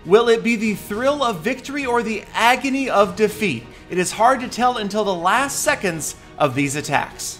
Will it be the thrill of victory or the agony of defeat? It is hard to tell until the last seconds of these attacks.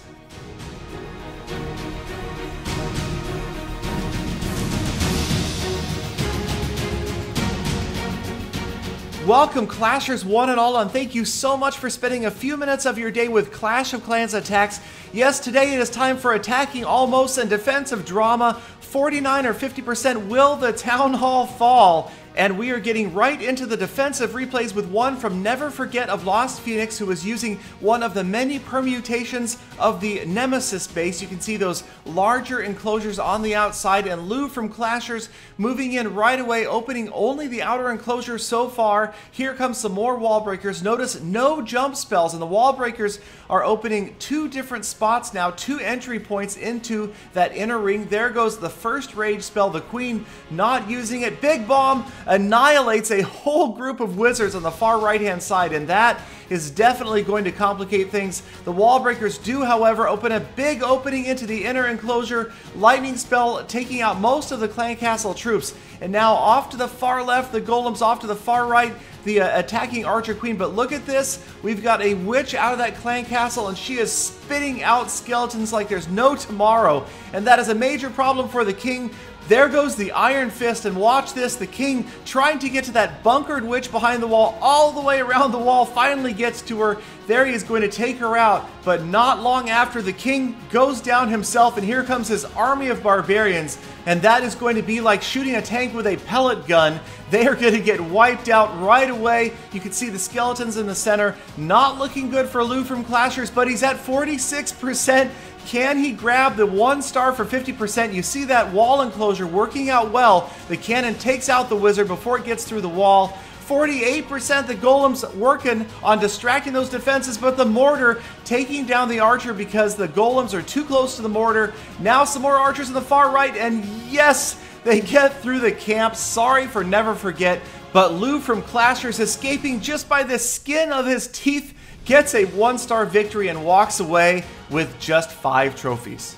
Welcome Clashers one and all, and thank you so much for spending a few minutes of your day with Clash of Clans attacks. Yes, today it is time for attacking almost and defensive drama. 49 or 50% will the Town Hall fall? And we are getting right into the defensive replays with one from Never Forget of Lost Phoenix, who is using one of the many permutations of the Nemesis base. You can see those larger enclosures on the outside, and Lou from Clashers moving in right away, opening only the outer enclosure so far. Here comes some more wall breakers. Notice no jump spells, and the wall breakers are opening two different spots now, two entry points into that inner ring. There goes the first rage spell, the Queen not using it. Big Bomb annihilates a whole group of wizards on the far right hand side, and that is definitely going to complicate things. The wall breakers do, however, open a big opening into the inner enclosure. Lightning spell taking out most of the clan castle troops, and now off to the far left, the golems, off to the far right, the attacking archer queen. But look at this, we've got a witch out of that clan castle, and she is spitting out skeletons like there's no tomorrow, and that is a major problem for the king. There goes the Iron Fist, and watch this, the king trying to get to that bunkered witch behind the wall, all the way around the wall, finally gets to her. There he is going to take her out, but not long after, the king goes down himself, and here comes his army of barbarians, and that is going to be like shooting a tank with a pellet gun. They are going to get wiped out right away. You can see the skeletons in the center. Not looking good for Lou from Clashers, but he's at 46%. Can he grab the 1 star for 50%? You see that wall enclosure working out well. The cannon takes out the wizard before it gets through the wall. 48%, the golems working on distracting those defenses, but the mortar taking down the archer because the golems are too close to the mortar. Now some more archers on the far right, and yes, they get through the camp. Sorry for Never Forget, but Lou from Clashers, escaping just by the skin of his teeth, gets a 1-star victory and walks away with just 5 trophies.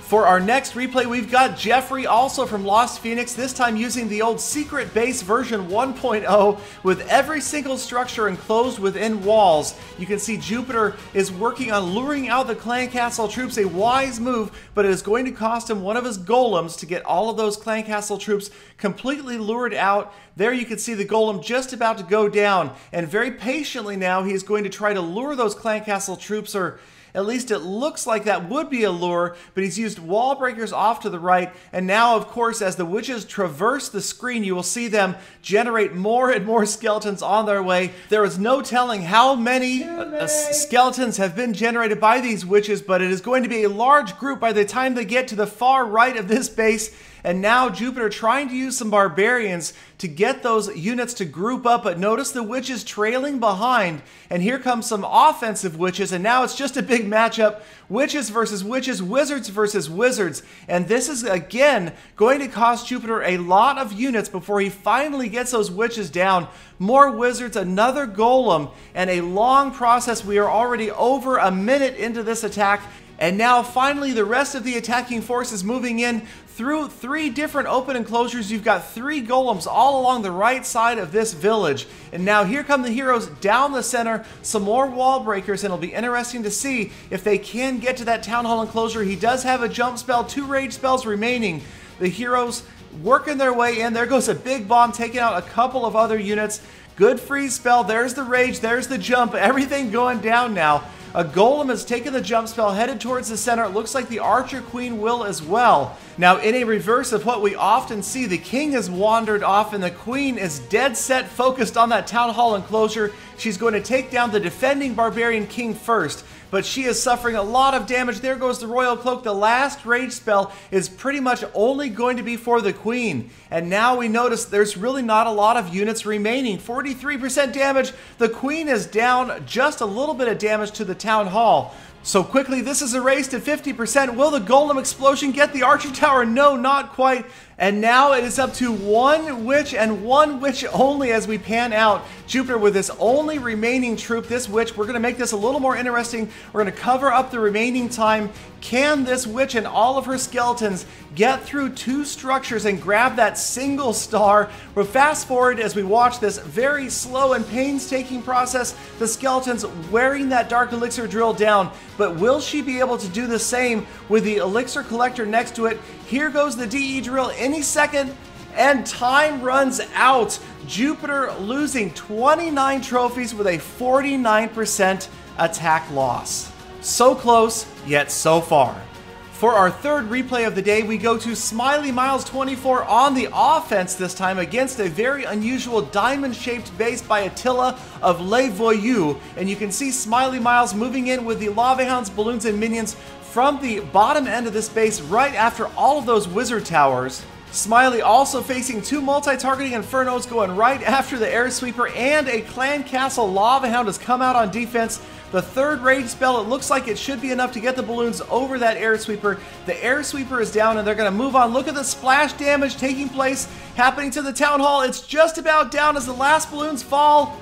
For our next replay, we've got Jeffrey, also from Lost Phoenix, this time using the old secret base version 1.0 with every single structure enclosed within walls. You can see Jupiter is working on luring out the clan castle troops, a wise move, but it is going to cost him one of his golems to get all of those clan castle troops completely lured out. There you can see the golem just about to go down, and very patiently now he is going to try to lure those clan castle troops, or at least it looks like that would be a lure, but he's used wall breakers off to the right, and now, of course, as the witches traverse the screen, you will see them generate more and more skeletons on their way. There is no telling how many skeletons have been generated by these witches, but it is going to be a large group by the time they get to the far right of this base. And now Jupiter trying to use some barbarians to get those units to group up, but notice the witches trailing behind, and here comes some offensive witches, and now it's just a big matchup. Witches versus witches, wizards versus wizards, and this is again going to cost Jupiter a lot of units before he finally gets those witches down. More wizards, another golem, and a long process. We are already over a minute into this attack, and now finally the rest of the attacking force is moving in through 3 different open enclosures. You've got 3 golems all along the right side of this village. And now here come the heroes down the center, some more wall breakers, and it'll be interesting to see if they can get to that town hall enclosure. He does have a jump spell, 2 rage spells remaining. The heroes working their way in. There goes a big bomb, taking out a couple of other units. Good freeze spell, there's the rage, there's the jump, everything going down now. A golem has taken the jump spell, headed towards the center. It looks like the archer queen will as well. Now, in a reverse of what we often see, the king has wandered off and the queen is dead set focused on that town hall enclosure. She's going to take down the defending barbarian king first, but she is suffering a lot of damage. There goes the royal cloak. The last rage spell is pretty much only going to be for the queen. And now we notice there's really not a lot of units remaining. 43% damage. The queen is down, just a little bit of damage to the town hall. So quickly, this is erased at 50%. Will the golem explosion get the archer tower? No, not quite. And now it is up to 1 witch and 1 witch only as we pan out Jupiter with his only remaining troop, this witch. We're going to make this a little more interesting. We're going to cover up the remaining time. Can this witch and all of her skeletons get through 2 structures and grab that single star? We'll fast forward as we watch this very slow and painstaking process. The skeletons wearing that dark elixir drill down. But will she be able to do the same with the elixir collector next to it? Here goes the DE drill any second. And time runs out. Jupiter losing 29 trophies with a 49% attack loss. So close, yet so far. For our third replay of the day, we go to Smiley Miles 24 on the offense this time against a very unusual diamond-shaped base by Attila of Les Voyous. And you can see Smiley Miles moving in with the Lava Hounds, balloons, and minions from the bottom end of this base right after all of those wizard towers. Smiley also facing 2 multi-targeting Infernos going right after the Air Sweeper, and a Clan Castle Lava Hound has come out on defense. The third rage spell, it looks like it should be enough to get the balloons over that Air Sweeper. The Air Sweeper is down and they're going to move on. Look at the splash damage taking place, happening to the Town Hall. It's just about down as the last balloons fall.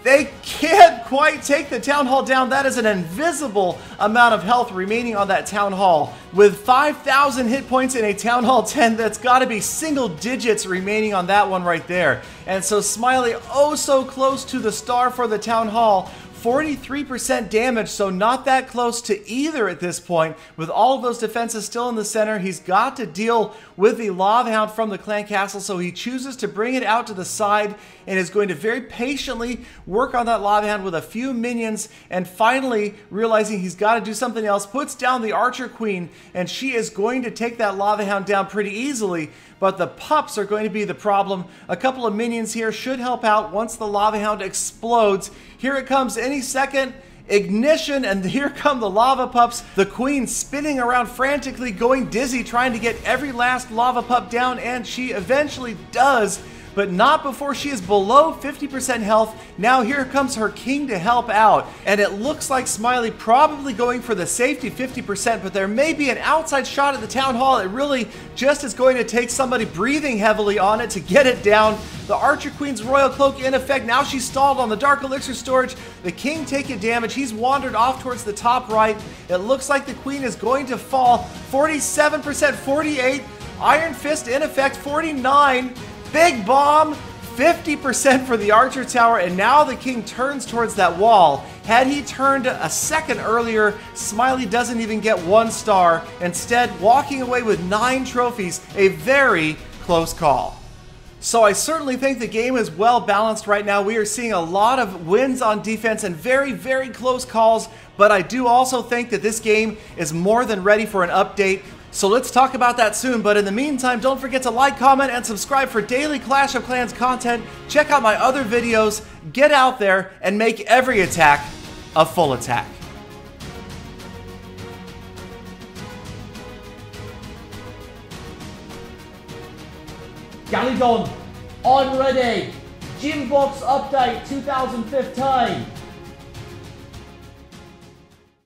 They can't quite take the Town Hall down. That is an invisible amount of health remaining on that Town Hall. With 5,000 hit points in a Town Hall 10, that's got to be single digits remaining on that one right there. And so Smiley, oh so close to the star for the Town Hall. 43% damage, so not that close to either at this point. With all of those defenses still in the center, he's got to deal with the Lava Hound from the Clan Castle, so he chooses to bring it out to the side and is going to very patiently work on that Lava Hound with a few minions, and finally, realizing he's got to do something else, puts down the Archer Queen, and she is going to take that Lava Hound down pretty easily. But the pups are going to be the problem. A couple of minions here should help out once the Lava Hound explodes. Here it comes any second. Ignition, and here come the lava pups. The queen spinning around frantically, going dizzy, trying to get every last lava pup down, and she eventually does. But not before she is below 50% health. Now here comes her king to help out. And it looks like Smiley probably going for the safety 50%, but there may be an outside shot at the Town Hall. It really just is going to take somebody breathing heavily on it to get it down. The Archer Queen's Royal Cloak in effect. Now she's stalled on the Dark Elixir storage. The king taking damage. He's wandered off towards the top right. It looks like the queen is going to fall. 47%, 48. Iron Fist in effect, 49. Big bomb, 50% for the Archer Tower, and now the king turns towards that wall. Had he turned a second earlier, Smiley doesn't even get 1 star, instead walking away with 9 trophies, a very close call. So I certainly think the game is well balanced right now. We are seeing a lot of wins on defense and very, very close calls, but I do also think that this game is more than ready for an update. So let's talk about that soon, but in the meantime, don't forget to like, comment, and subscribe for daily Clash of Clans content. Check out my other videos, get out there, and make every attack a full attack. Galadon, I'm ready. Gymbox update 2015.